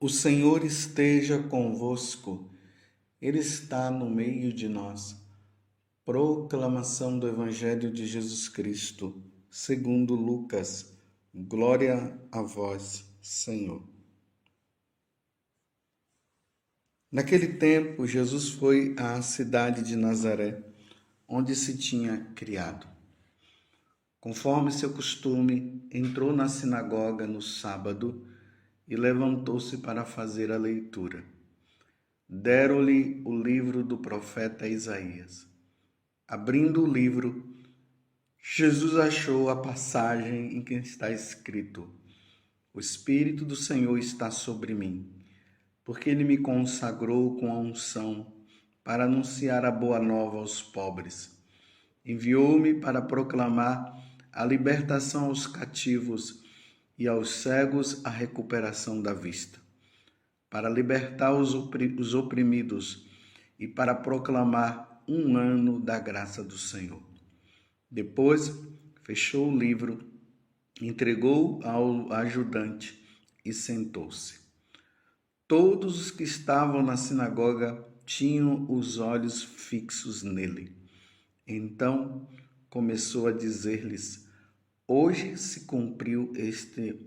O Senhor esteja convosco, Ele está no meio de nós. Proclamação do Evangelho de Jesus Cristo, segundo Lucas. Glória a vós, Senhor. Naquele tempo, Jesus foi à cidade de Nazaré, onde se tinha criado. Conforme seu costume, entrou na sinagoga no sábado e levantou-se para fazer a leitura. Deram-lhe o livro do profeta Isaías. Abrindo o livro, Jesus achou a passagem em que está escrito: O Espírito do Senhor está sobre mim, porque Ele me consagrou com a unção para anunciar a boa nova aos pobres. Enviou-me para proclamar a libertação aos cativos e aos cegos a recuperação da vista, para libertar os oprimidos e para proclamar um ano da graça do Senhor. Depois, fechou o livro, entregou ao ajudante e sentou-se. Todos os que estavam na sinagoga tinham os olhos fixos nele. Então, começou a dizer-lhes: Hoje se cumpriu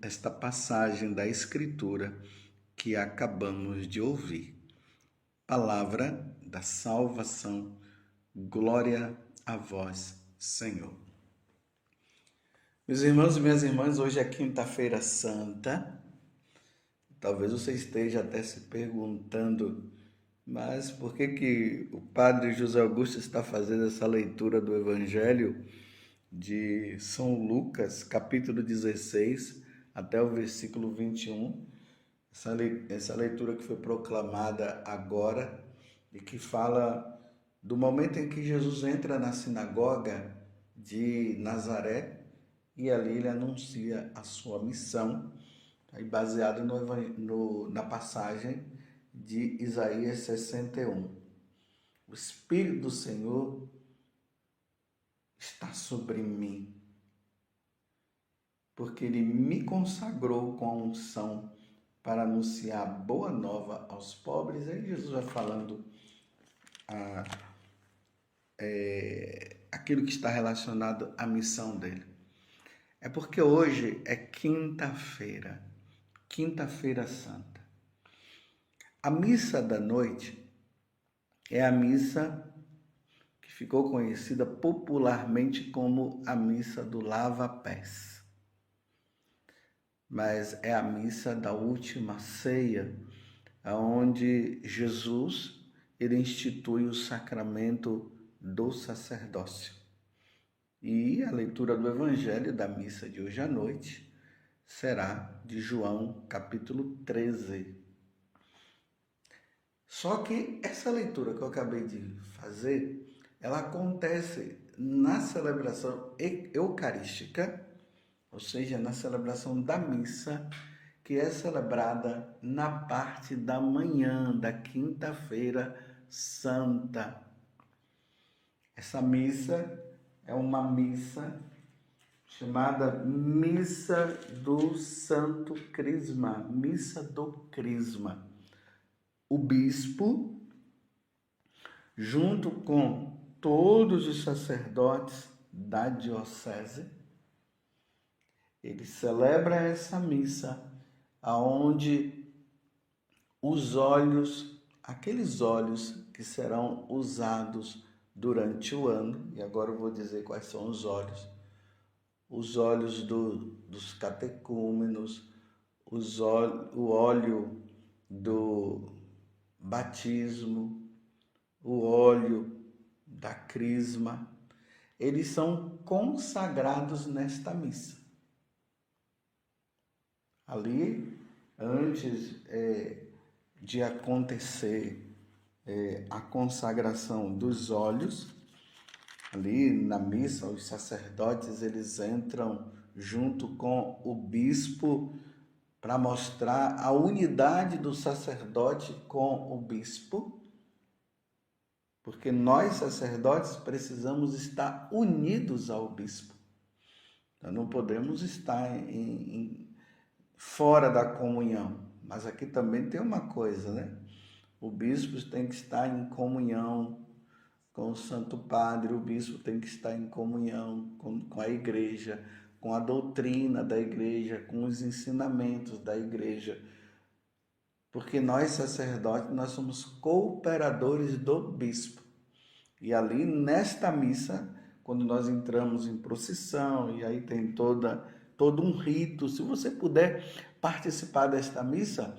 esta passagem da Escritura que acabamos de ouvir. Palavra da salvação. Glória a vós, Senhor. Meus irmãos e minhas irmãs, hoje é quinta-feira santa. Talvez você esteja até se perguntando, mas por que o padre José Augusto está fazendo essa leitura do Evangelho de São Lucas, capítulo 16, até o versículo 21? Essa leitura que foi proclamada agora e que fala do momento em que Jesus entra na sinagoga de Nazaré e ali ele anuncia a sua missão, baseado na passagem de Isaías 61. O Espírito do Senhor está sobre mim, porque Ele me consagrou com a unção para anunciar a boa nova aos pobres. Aí Jesus vai falando aquilo que está relacionado à missão dele. É porque hoje é quinta-feira santa. A missa da noite é a missa que ficou conhecida popularmente como a missa do lava-pés. Mas é a missa da última ceia, onde Jesus ele institui o sacramento do sacerdócio. E a leitura do Evangelho da missa de hoje à noite será de João, capítulo 13. Só que essa leitura que eu acabei de fazer, ela acontece na celebração eucarística, ou seja, na celebração da missa, que é celebrada na parte da manhã da quinta-feira santa. Essa missa é uma missa chamada Missa do Santo Crisma, Missa do Crisma. O bispo, junto com todos os sacerdotes da diocese, ele celebra essa missa aonde os olhos, aqueles olhos que serão usados durante o ano, e agora eu vou dizer quais são os olhos dos catecúmenos, o óleo do batismo, o óleo da crisma, eles são consagrados nesta missa. Ali, antes de acontecer a consagração dos olhos, ali na missa, os sacerdotes eles entram junto com o bispo para mostrar a unidade do sacerdote com o bispo, porque nós sacerdotes precisamos estar unidos ao bispo. Então não podemos estar fora da comunhão. mas aqui também tem uma coisa, né? O bispo tem que estar em comunhão com o Santo Padre, o bispo tem que estar em comunhão com a igreja, com a doutrina da igreja, com os ensinamentos da igreja. Porque nós, sacerdotes, nós somos cooperadores do bispo. E ali, nesta missa, quando nós entramos em procissão, e aí tem todo um rito, se você puder participar desta missa,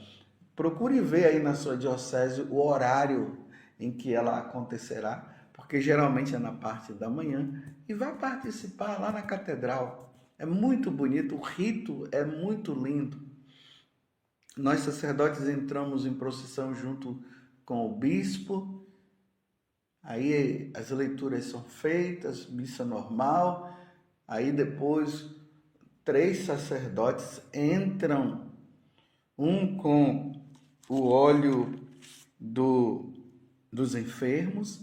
procure ver aí na sua diocese o horário em que ela acontecerá, porque geralmente é na parte da manhã, e vá participar lá na catedral. É muito bonito, o rito é muito lindo. Nós sacerdotes entramos em procissão junto com o bispo, aí as leituras são feitas, missa normal, aí depois 3 sacerdotes entram, um com o óleo dos enfermos,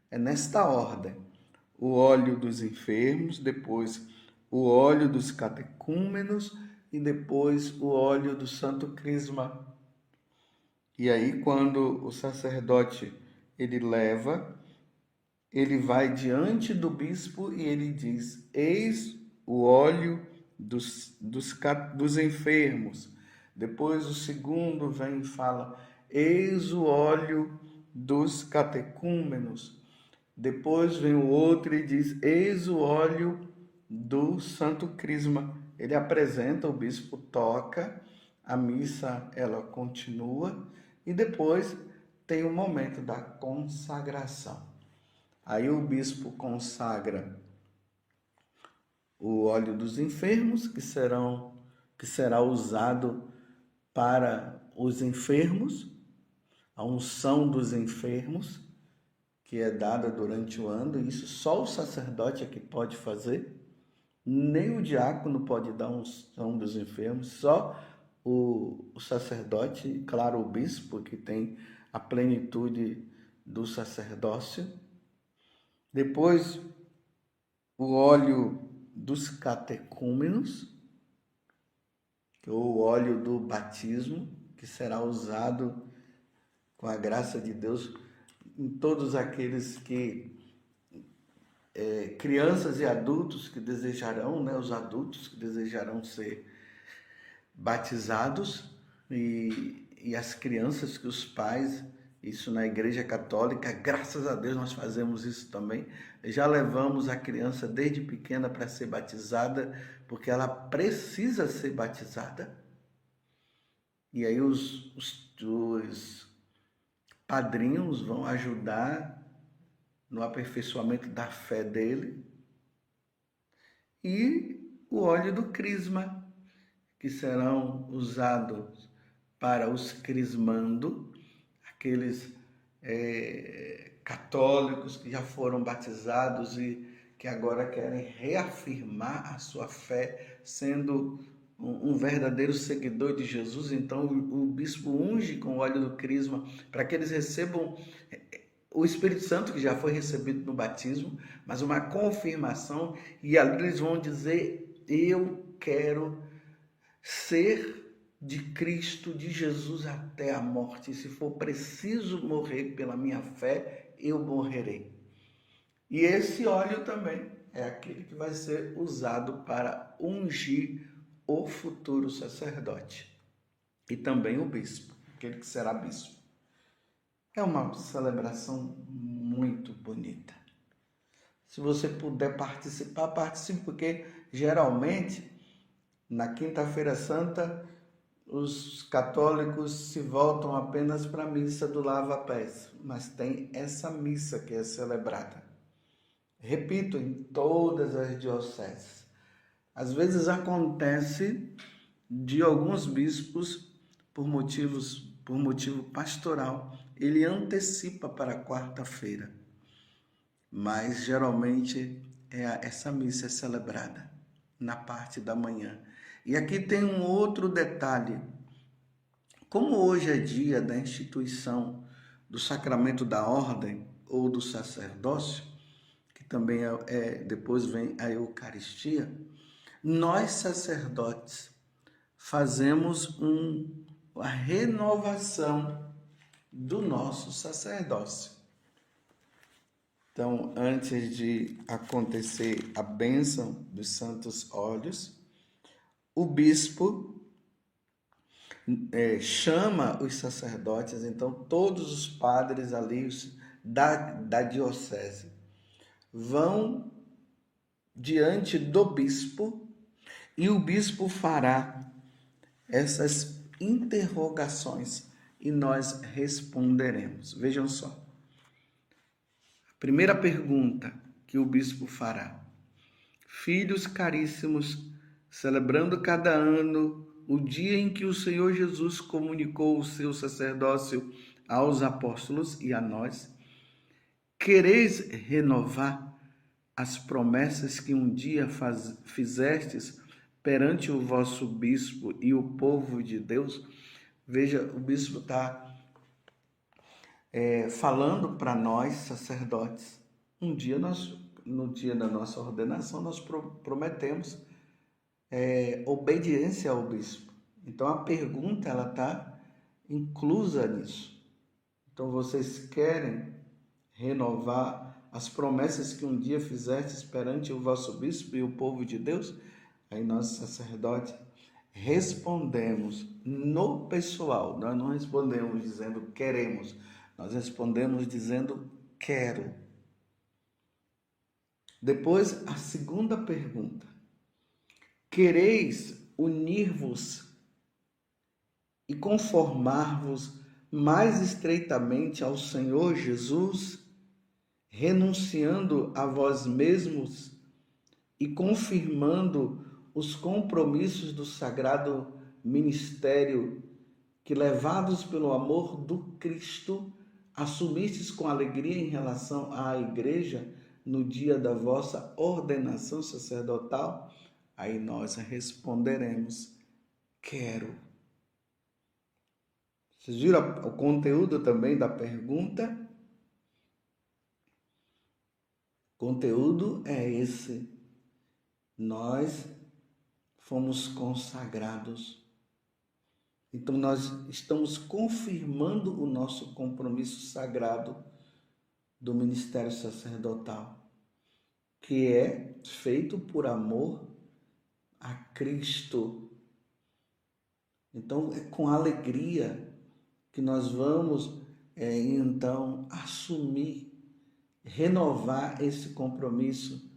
é nesta ordem: o óleo dos enfermos, depois o óleo dos catecúmenos e depois o óleo do Santo Crisma. E aí, quando o sacerdote ele leva, ele vai diante do bispo e ele diz: eis o óleo dos enfermos. Depois o segundo vem e fala: eis o óleo dos catecúmenos. Depois vem o outro e diz: eis o óleo do Santo Crisma. Ele apresenta, o bispo toca, a missa ela continua e depois tem o momento da consagração. Aí o bispo consagra o óleo dos enfermos, que será usado para os enfermos, a unção dos enfermos, que é dada durante o ano, e isso só o sacerdote é que pode fazer, nem o diácono pode dar unção dos enfermos, só o sacerdote, claro, o bispo, que tem a plenitude do sacerdócio. Depois, o óleo dos catecúmenos, ou o óleo do batismo, que será usado com a graça de Deus em todos aqueles que, crianças e adultos que desejarão, né, os adultos que desejarão ser batizados, e as crianças que os pais, isso na Igreja Católica, graças a Deus nós fazemos isso também, já levamos a criança desde pequena para ser batizada, porque ela precisa ser batizada. E aí os padrinhos vão ajudar no aperfeiçoamento da fé dele. E o óleo do crisma, que serão usados para os crismando, aqueles católicos que já foram batizados e que agora querem reafirmar a sua fé, sendo um verdadeiro seguidor de Jesus. Então o bispo unge com o óleo do crisma para que eles recebam o Espírito Santo, que já foi recebido no batismo, mas uma confirmação, e ali eles vão dizer: eu quero ser de Cristo, de Jesus até a morte. Se for preciso morrer pela minha fé, eu morrerei. E esse óleo também é aquele que vai ser usado para ungir o futuro sacerdote e também o bispo, aquele que será bispo. É uma celebração muito bonita. Se você puder participar, participe, porque geralmente na Quinta-feira Santa os católicos se voltam apenas para a missa do lava-pés, mas tem essa missa que é celebrada. Repito, em todas as dioceses. Às vezes acontece de alguns bispos, por motivo pastoral, ele antecipa para a quarta-feira, mas geralmente essa missa é celebrada na parte da manhã. E aqui tem um outro detalhe: como hoje é dia da instituição do sacramento da ordem ou do sacerdócio, que também depois vem a Eucaristia, nós sacerdotes fazemos a renovação do nosso sacerdócio. Então, antes de acontecer a bênção dos santos óleos, o bispo chama os sacerdotes, então todos os padres ali da diocese vão diante do bispo e o bispo fará essas interrogações e nós responderemos. Vejam só. A primeira pergunta que o bispo fará: filhos caríssimos, celebrando cada ano o dia em que o Senhor Jesus comunicou o seu sacerdócio aos apóstolos e a nós, quereis renovar as promessas que um dia fizestes perante o vosso bispo e o povo de Deus? Veja, o bispo está falando para nós, sacerdotes. No dia da nossa ordenação, nós prometemos obediência ao bispo. Então, a pergunta está inclusa nisso. Então, vocês querem renovar as promessas que um dia fizestes perante o vosso bispo e o povo de Deus? Aí nós, sacerdotes, respondemos no pessoal. Nós não respondemos dizendo queremos, nós respondemos dizendo quero. Depois, a segunda pergunta: quereis unir-vos e conformar-vos mais estreitamente ao Senhor Jesus, renunciando a vós mesmos e confirmando os compromissos do sagrado ministério que, levados pelo amor do Cristo, assumistes com alegria em relação à igreja no dia da vossa ordenação sacerdotal? Aí nós responderemos: quero. Vocês viram o conteúdo também da pergunta? O conteúdo é esse. Nós fomos consagrados. Então nós estamos confirmando o nosso compromisso sagrado do ministério sacerdotal, que é feito por amor a Cristo. Então é com alegria que nós vamos então assumir, renovar esse compromisso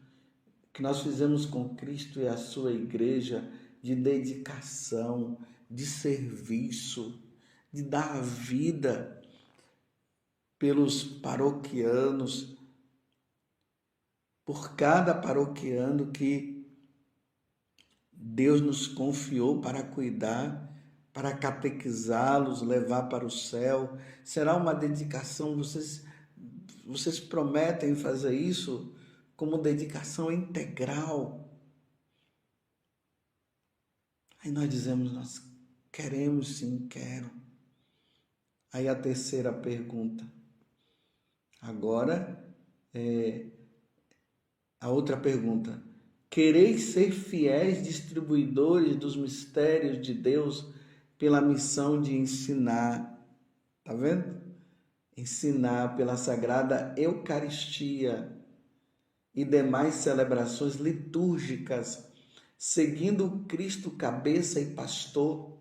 que nós fizemos com Cristo e a sua igreja, de dedicação, de serviço, de dar a vida pelos paroquianos, por cada paroquiano que Deus nos confiou para cuidar, para catequizá-los, levar para o céu. Será uma dedicação, vocês prometem fazer isso como dedicação integral? Aí nós dizemos: nós queremos sim, quero. Aí a terceira pergunta. Agora, a outra pergunta: quereis ser fiéis distribuidores dos mistérios de Deus pela missão de ensinar? Tá vendo? Ensinar pela Sagrada Eucaristia e demais celebrações litúrgicas, seguindo Cristo cabeça e pastor,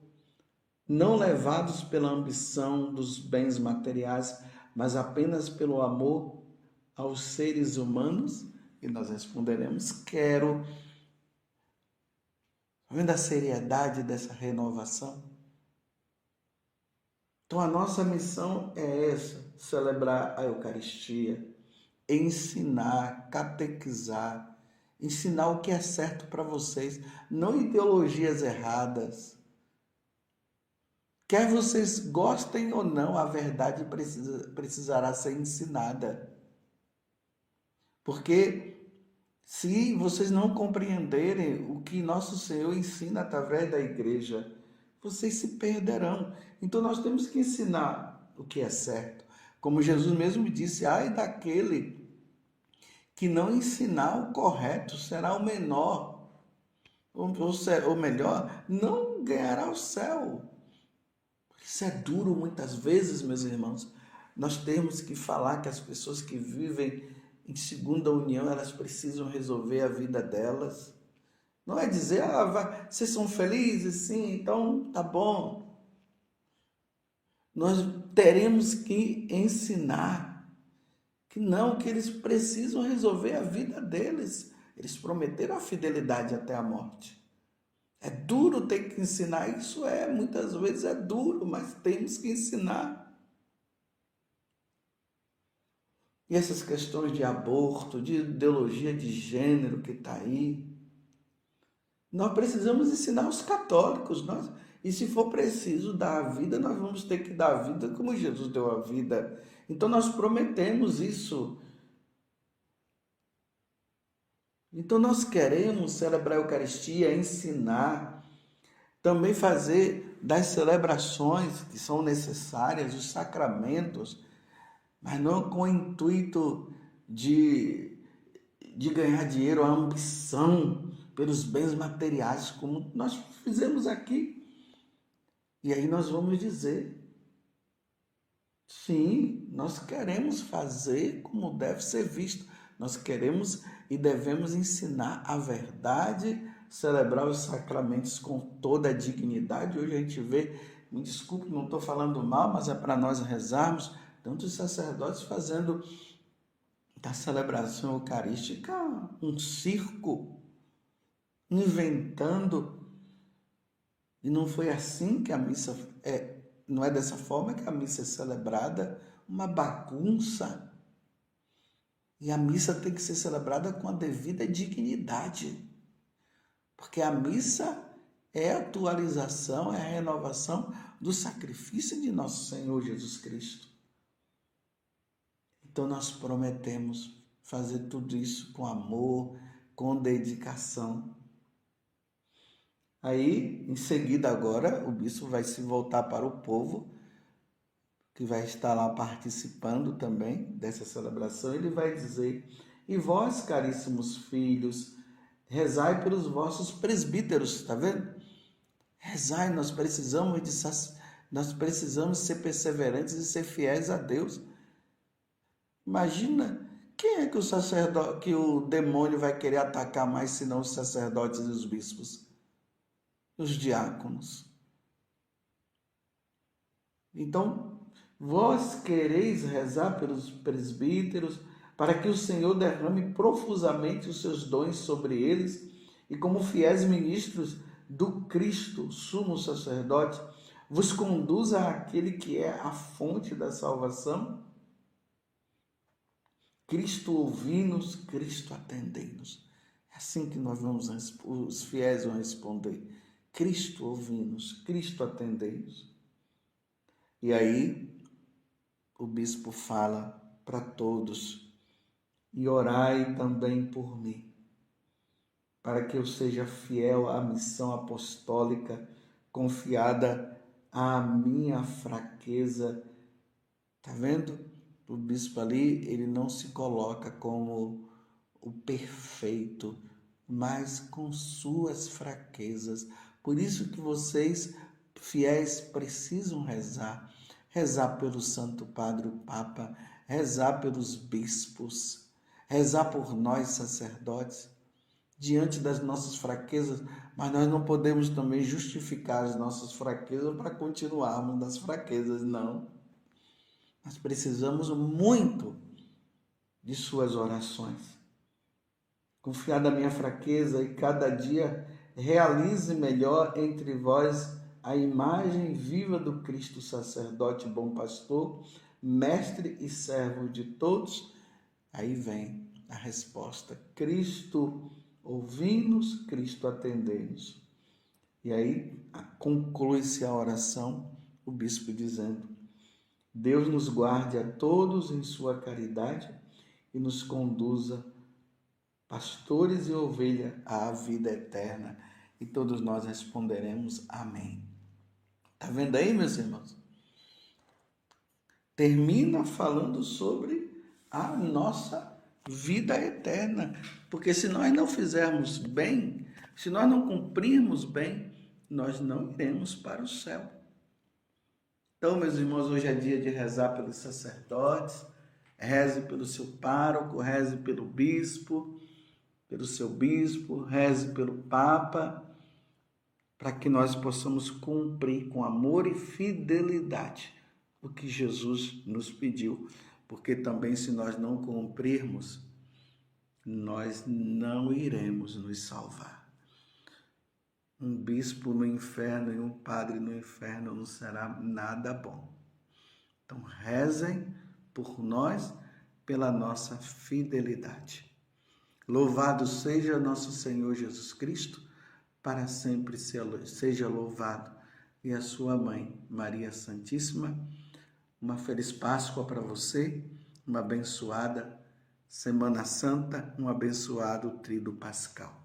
não levados pela ambição dos bens materiais, mas apenas pelo amor aos seres humanos? E nós responderemos: quero. Vendo a seriedade dessa renovação? Então a nossa missão é essa: celebrar a Eucaristia, ensinar, catequizar, ensinar o que é certo para vocês, não ideologias erradas. Quer vocês gostem ou não, a verdade precisará ser ensinada. Porque se vocês não compreenderem o que nosso Senhor ensina através da igreja, vocês se perderão. Então nós temos que ensinar o que é certo. Como Jesus mesmo disse: ai daquele que não ensinar o correto, será o menor, ou melhor, não ganhará o céu. Isso é duro muitas vezes, meus irmãos. Nós temos que falar que as pessoas que vivem em segunda união, elas precisam resolver a vida delas. Não é dizer, vocês são felizes, sim, então tá bom. Nós teremos que ensinar que não, que eles precisam resolver a vida deles. Eles prometeram a fidelidade até a morte. É duro ter que ensinar, isso muitas vezes é duro, mas temos que ensinar. E essas questões de aborto, de ideologia de gênero que está aí, nós precisamos ensinar os católicos. E se for preciso dar a vida, nós vamos ter que dar a vida como Jesus deu a vida. Então nós prometemos isso. Então nós queremos celebrar a Eucaristia, ensinar, também fazer das celebrações que são necessárias, os sacramentos, mas não com o intuito de ganhar dinheiro, a ambição pelos bens materiais, como nós fizemos aqui. E aí nós vamos dizer, sim, nós queremos fazer como deve ser visto. Nós queremos e devemos ensinar a verdade, celebrar os sacramentos com toda a dignidade. Hoje a gente vê, me desculpe, não estou falando mal, mas é para nós rezarmos, tantos sacerdotes fazendo da celebração eucarística um circo, inventando. E não foi assim que a missa não é dessa forma que a missa é celebrada, uma bagunça. E a missa tem que ser celebrada com a devida dignidade, porque a missa é a atualização, é a renovação do sacrifício de nosso Senhor Jesus Cristo. Então nós prometemos fazer tudo isso com amor, com dedicação. Aí, em seguida agora, o bispo vai se voltar para o povo, que vai estar lá participando também dessa celebração. Ele vai dizer, e vós, caríssimos filhos, rezai pelos vossos presbíteros, tá vendo? Rezai, nós precisamos ser perseverantes e ser fiéis a Deus. Imagina, quem é que o demônio vai querer atacar mais, senão os sacerdotes e os bispos? Os diáconos. Então, vós quereis rezar pelos presbíteros, para que o Senhor derrame profusamente os seus dons sobre eles, e como fiéis ministros do Cristo, sumo sacerdote, vos conduza àquele que é a fonte da salvação? Cristo ouvi-nos, Cristo atendei-nos. É assim que os fiéis vão responder. Cristo ouvi-nos, Cristo atendei-nos. E aí o bispo fala para todos, e orai também por mim, para que eu seja fiel à missão apostólica confiada à minha fraqueza. Tá vendo? O bispo ali, ele não se coloca como o perfeito, mas com suas fraquezas. Por isso que vocês, fiéis, precisam rezar. Rezar pelo Santo Padre, o Papa, rezar pelos bispos, rezar por nós, sacerdotes, diante das nossas fraquezas, mas nós não podemos também justificar as nossas fraquezas para continuarmos nas fraquezas, não. Nós precisamos muito de suas orações. Confiar na minha fraqueza e cada dia realize melhor entre vós a imagem viva do Cristo sacerdote, bom pastor, mestre e servo de todos. Aí vem a resposta. Cristo ouvi-nos, Cristo atendei-nos. E aí conclui-se a oração, o bispo dizendo, Deus nos guarde a todos em sua caridade e nos conduza, pastores e ovelha, à vida eterna. E todos nós responderemos amém. Tá vendo aí, meus irmãos? Termina falando sobre a nossa vida eterna. Porque se nós não fizermos bem, se nós não cumprirmos bem, nós não iremos para o céu. Então, meus irmãos, hoje é dia de rezar pelos sacerdotes, reze pelo seu pároco, reze pelo bispo, pelo seu bispo, reze pelo Papa, para que nós possamos cumprir com amor e fidelidade o que Jesus nos pediu, porque também se nós não cumprirmos, nós não iremos nos salvar. Um bispo no inferno e um padre no inferno não será nada bom. Então, rezem por nós, pela nossa fidelidade. Louvado seja nosso Senhor Jesus Cristo, para sempre seja louvado. E a sua mãe, Maria Santíssima. Uma feliz Páscoa para você, uma abençoada Semana Santa, um abençoado Tríduo Pascal.